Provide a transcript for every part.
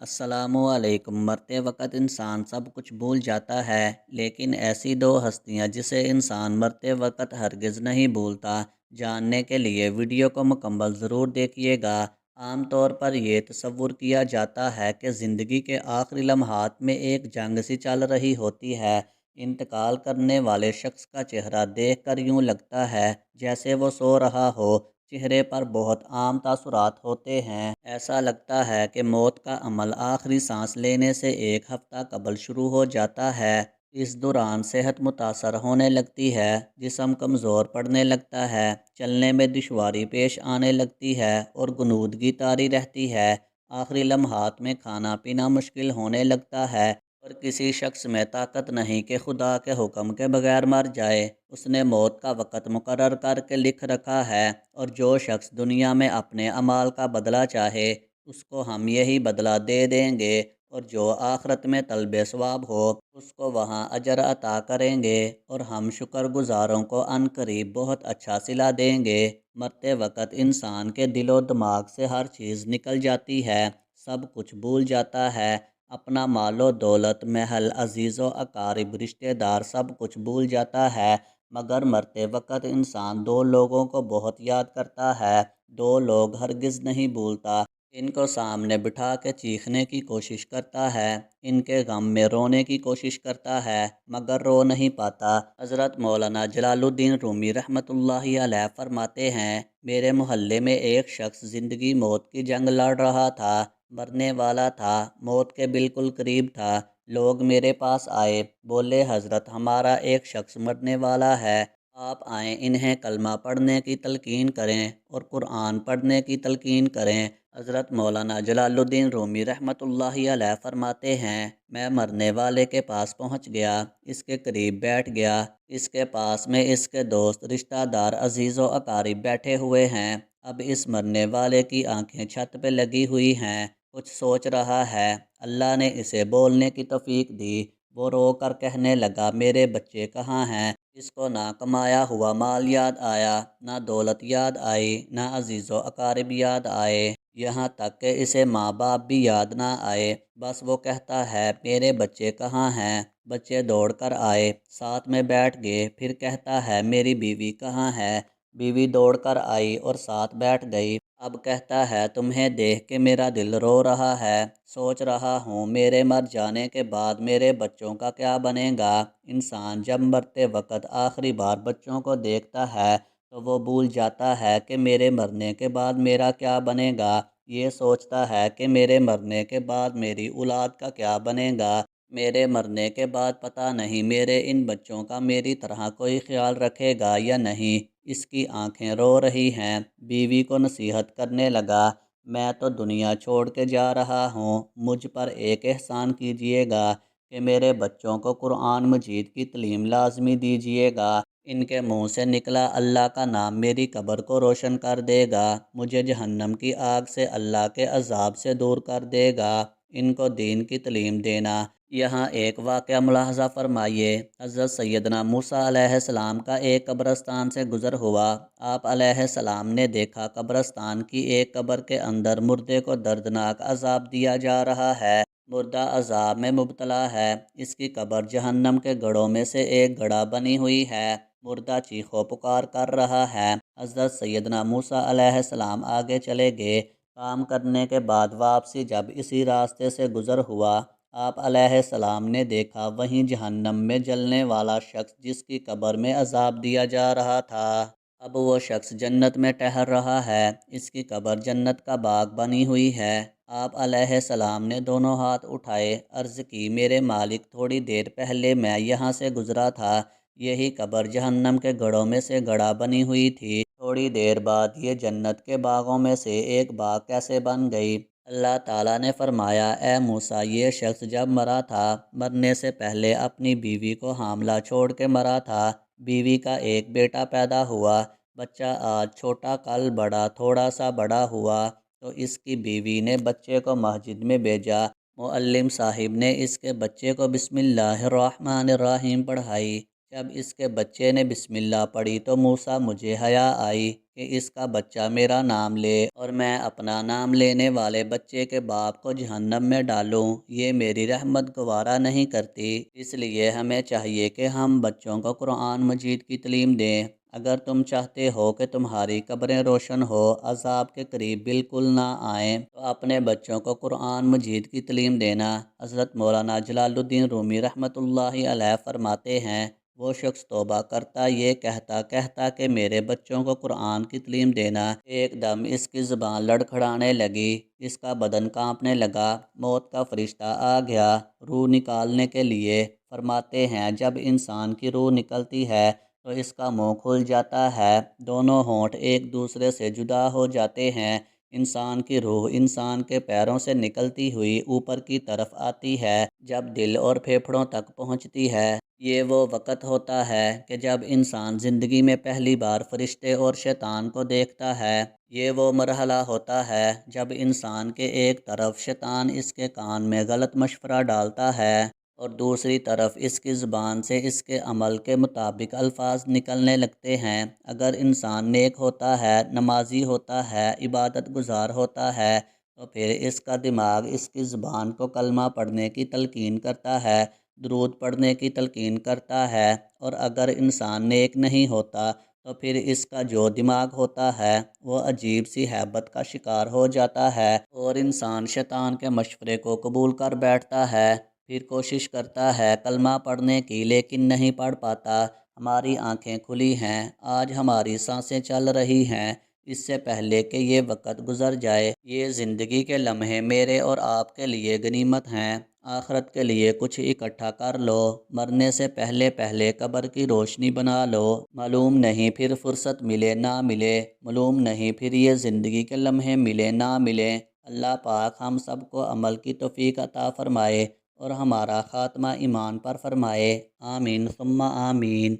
السلام علیکم۔ مرتے وقت انسان سب کچھ بھول جاتا ہے، لیکن ایسی دو ہستیاں جسے انسان مرتے وقت ہرگز نہیں بھولتا، جاننے کے لیے ویڈیو کو مکمل ضرور دیکھیے گا۔ عام طور پر یہ تصور کیا جاتا ہے کہ زندگی کے آخری لمحات میں ایک جنگ سی چل رہی ہوتی ہے۔ انتقال کرنے والے شخص کا چہرہ دیکھ کر یوں لگتا ہے جیسے وہ سو رہا ہو۔ چہرے پر بہت عام تاثرات ہوتے ہیں۔ ایسا لگتا ہے کہ موت کا عمل آخری سانس لینے سے ایک ہفتہ قبل شروع ہو جاتا ہے۔ اس دوران صحت متاثر ہونے لگتی ہے، جسم کمزور پڑنے لگتا ہے، چلنے میں دشواری پیش آنے لگتی ہے اور غنودگی طاری رہتی ہے۔ آخری لمحات میں کھانا پینا مشکل ہونے لگتا ہے اور کسی شخص میں طاقت نہیں کہ خدا کے حکم کے بغیر مر جائے۔ اس نے موت کا وقت مقرر کر کے لکھ رکھا ہے، اور جو شخص دنیا میں اپنے اعمال کا بدلہ چاہے اس کو ہم یہی بدلہ دے دیں گے، اور جو آخرت میں طلب ثواب ہو اس کو وہاں اجر عطا کریں گے، اور ہم شکر گزاروں کو عنقریب بہت اچھا صلہ دیں گے۔ مرتے وقت انسان کے دل و دماغ سے ہر چیز نکل جاتی ہے، سب کچھ بھول جاتا ہے، اپنا مال و دولت، محل، عزیز و اقارب، رشتہ دار، سب کچھ بھول جاتا ہے۔ مگر مرتے وقت انسان دو لوگوں کو بہت یاد کرتا ہے، دو لوگ ہرگز نہیں بھولتا۔ ان کو سامنے بٹھا کے چیخنے کی کوشش کرتا ہے، ان کے غم میں رونے کی کوشش کرتا ہے، مگر رو نہیں پاتا۔ حضرت مولانا جلال الدین رومی رحمۃ اللہ علیہ فرماتے ہیں، میرے محلے میں ایک شخص زندگی موت کی جنگ لڑ رہا تھا، مرنے والا تھا، موت کے بالکل قریب تھا۔ لوگ میرے پاس آئے، بولے حضرت ہمارا ایک شخص مرنے والا ہے، آپ آئیں انہیں کلمہ پڑھنے کی تلقین کریں اور قرآن پڑھنے کی تلقین کریں۔ حضرت مولانا جلال الدین رومی رحمۃ اللہ علیہ فرماتے ہیں، میں مرنے والے کے پاس پہنچ گیا، اس کے قریب بیٹھ گیا، اس کے پاس میں اس کے دوست، رشتہ دار، عزیز و اقارب بیٹھے ہوئے ہیں۔ اب اس مرنے والے کی آنکھیں چھت پہ لگی ہوئی ہیں، کچھ سوچ رہا ہے۔ اللہ نے اسے بولنے کی توفیق دی۔ وہ رو کر کہنے لگا، میرے بچے کہاں ہیں؟ اس کو نہ کمایا ہوا مال یاد آیا، نہ دولت یاد آئی، نہ عزیز و اقارب یاد آئے، یہاں تک کہ اسے ماں باپ بھی یاد نہ آئے۔ بس وہ کہتا ہے، میرے بچے کہاں ہیں؟ بچے دوڑ کر آئے، ساتھ میں بیٹھ گئے۔ پھر کہتا ہے، میری بیوی کہاں ہے؟ بیوی دوڑ کر آئی اور ساتھ بیٹھ گئی۔ اب کہتا ہے، تمہیں دیکھ کے میرا دل رو رہا ہے، سوچ رہا ہوں میرے مر جانے کے بعد میرے بچوں کا کیا بنے گا۔ انسان جب مرتے وقت آخری بار بچوں کو دیکھتا ہے تو وہ بھول جاتا ہے کہ میرے مرنے کے بعد میرا کیا بنے گا۔ یہ سوچتا ہے کہ میرے مرنے کے بعد میری اولاد کا کیا بنے گا۔ میرے مرنے کے بعد پتہ نہیں میرے ان بچوں کا میری طرح کوئی خیال رکھے گا یا نہیں۔ اس کی آنکھیں رو رہی ہیں۔ بیوی کو نصیحت کرنے لگا، میں تو دنیا چھوڑ کے جا رہا ہوں، مجھ پر ایک احسان کیجیے گا کہ میرے بچوں کو قرآن مجید کی تعلیم لازمی دیجیے گا۔ ان کے منہ سے نکلا اللہ کا نام میری قبر کو روشن کر دے گا، مجھے جہنم کی آگ سے، اللہ کے عذاب سے دور کر دے گا۔ ان کو دین کی تعلیم دینا۔ یہاں ایک واقعہ ملاحظہ فرمائیے۔ حضرت سیدنا موسیٰ علیہ السلام کا ایک قبرستان سے گزر ہوا۔ آپ علیہ السلام نے دیکھا قبرستان کی ایک قبر کے اندر مردے کو دردناک عذاب دیا جا رہا ہے۔ مردہ عذاب میں مبتلا ہے، اس کی قبر جہنم کے گڑھوں میں سے ایک گڑھا بنی ہوئی ہے۔ مردہ چیخ و پکار کر رہا ہے۔ حضرت سیدنا موسیٰ علیہ السلام آگے چلے گئے۔ کام کرنے کے بعد واپسی جب اسی راستے سے گزر ہوا، آپ علیہ السلام نے دیکھا وہیں جہنم میں جلنے والا شخص جس کی قبر میں عذاب دیا جا رہا تھا۔ اب وہ شخص جنت میں ٹہل رہا ہے، اس کی قبر جنت کا باغ بنی ہوئی ہے۔ آپ علیہ السلام نے دونوں ہاتھ اٹھائے، عرض کی، میرے مالک تھوڑی دیر پہلے میں یہاں سے گزرا تھا، یہی قبر جہنم کے گڑھوں میں سے گڑھا بنی ہوئی تھی، تھوڑی دیر بعد یہ جنت کے باغوں میں سے ایک باغ کیسے بن گئی؟ اللہ تعالیٰ نے فرمایا، اے موسیٰ، یہ شخص جب مرا تھا، مرنے سے پہلے اپنی بیوی کو حاملہ چھوڑ کے مرا تھا۔ بیوی کا ایک بیٹا پیدا ہوا، بچہ آج چھوٹا کل بڑا، تھوڑا سا بڑا ہوا تو اس کی بیوی نے بچے کو مسجد میں بھیجا۔ معلم صاحب نے اس کے بچے کو بسم اللہ الرحمن الرحیم پڑھائی۔ جب اس کے بچے نے بسم اللہ پڑھی تو موسیٰ، مجھے حیا آئی کہ اس کا بچہ میرا نام لے اور میں اپنا نام لینے والے بچے کے باپ کو جہنم میں ڈالوں، یہ میری رحمت گوارا نہیں کرتی۔ اس لیے ہمیں چاہیے کہ ہم بچوں کو قرآن مجید کی تعلیم دیں۔ اگر تم چاہتے ہو کہ تمہاری قبریں روشن ہو، عذاب کے قریب بالکل نہ آئیں، تو اپنے بچوں کو قرآن مجید کی تعلیم دینا۔ حضرت مولانا جلال الدین رومی رحمۃ اللہ علیہ فرماتے ہیں، وہ شخص توبہ کرتا یہ کہتا کہ میرے بچوں کو قرآن کی تعلیم دینا، ایک دم اس کی زبان لڑکھڑانے لگی، اس کا بدن کانپنے لگا، موت کا فرشتہ آ گیا روح نکالنے کے لیے۔ فرماتے ہیں جب انسان کی روح نکلتی ہے تو اس کا منہ کھل جاتا ہے، دونوں ہونٹ ایک دوسرے سے جدا ہو جاتے ہیں، انسان کی روح انسان کے پیروں سے نکلتی ہوئی اوپر کی طرف آتی ہے، جب دل اور پھیپھڑوں تک پہنچتی ہے۔ یہ وہ وقت ہوتا ہے کہ جب انسان زندگی میں پہلی بار فرشتے اور شیطان کو دیکھتا ہے۔ یہ وہ مرحلہ ہوتا ہے جب انسان کے ایک طرف شیطان اس کے کان میں غلط مشورہ ڈالتا ہے اور دوسری طرف اس کی زبان سے اس کے عمل کے مطابق الفاظ نکلنے لگتے ہیں۔ اگر انسان نیک ہوتا ہے، نمازی ہوتا ہے، عبادت گزار ہوتا ہے، تو پھر اس کا دماغ اس کی زبان کو کلمہ پڑھنے کی تلقین کرتا ہے، درود پڑھنے کی تلقین کرتا ہے، اور اگر انسان نیک نہیں ہوتا تو پھر اس کا جو دماغ ہوتا ہے وہ عجیب سی ہیبت کا شکار ہو جاتا ہے اور انسان شیطان کے مشورے کو قبول کر بیٹھتا ہے، پھر کوشش کرتا ہے کلمہ پڑھنے کی لیکن نہیں پڑھ پاتا۔ ہماری آنکھیں کھلی ہیں، آج ہماری سانسیں چل رہی ہیں، اس سے پہلے کہ یہ وقت گزر جائے، یہ زندگی کے لمحے میرے اور آپ کے لیے غنیمت ہیں۔ آخرت کے لیے کچھ اکٹھا کر لو، مرنے سے پہلے پہلے قبر کی روشنی بنا لو، معلوم نہیں پھر فرصت ملے نہ ملے، معلوم نہیں پھر یہ زندگی کے لمحے ملے نہ ملے۔ اللہ پاک ہم سب کو عمل کی توفیق عطا فرمائے اور ہمارا خاتمہ ایمان پر فرمائے، آمین ثم آمین۔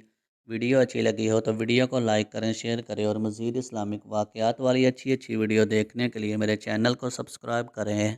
ویڈیو اچھی لگی ہو تو ویڈیو کو لائک کریں، شیئر کریں اور مزید اسلامک واقعات والی اچھی ویڈیو دیکھنے کے لیے میرے چینل کو سبسکرائب کریں۔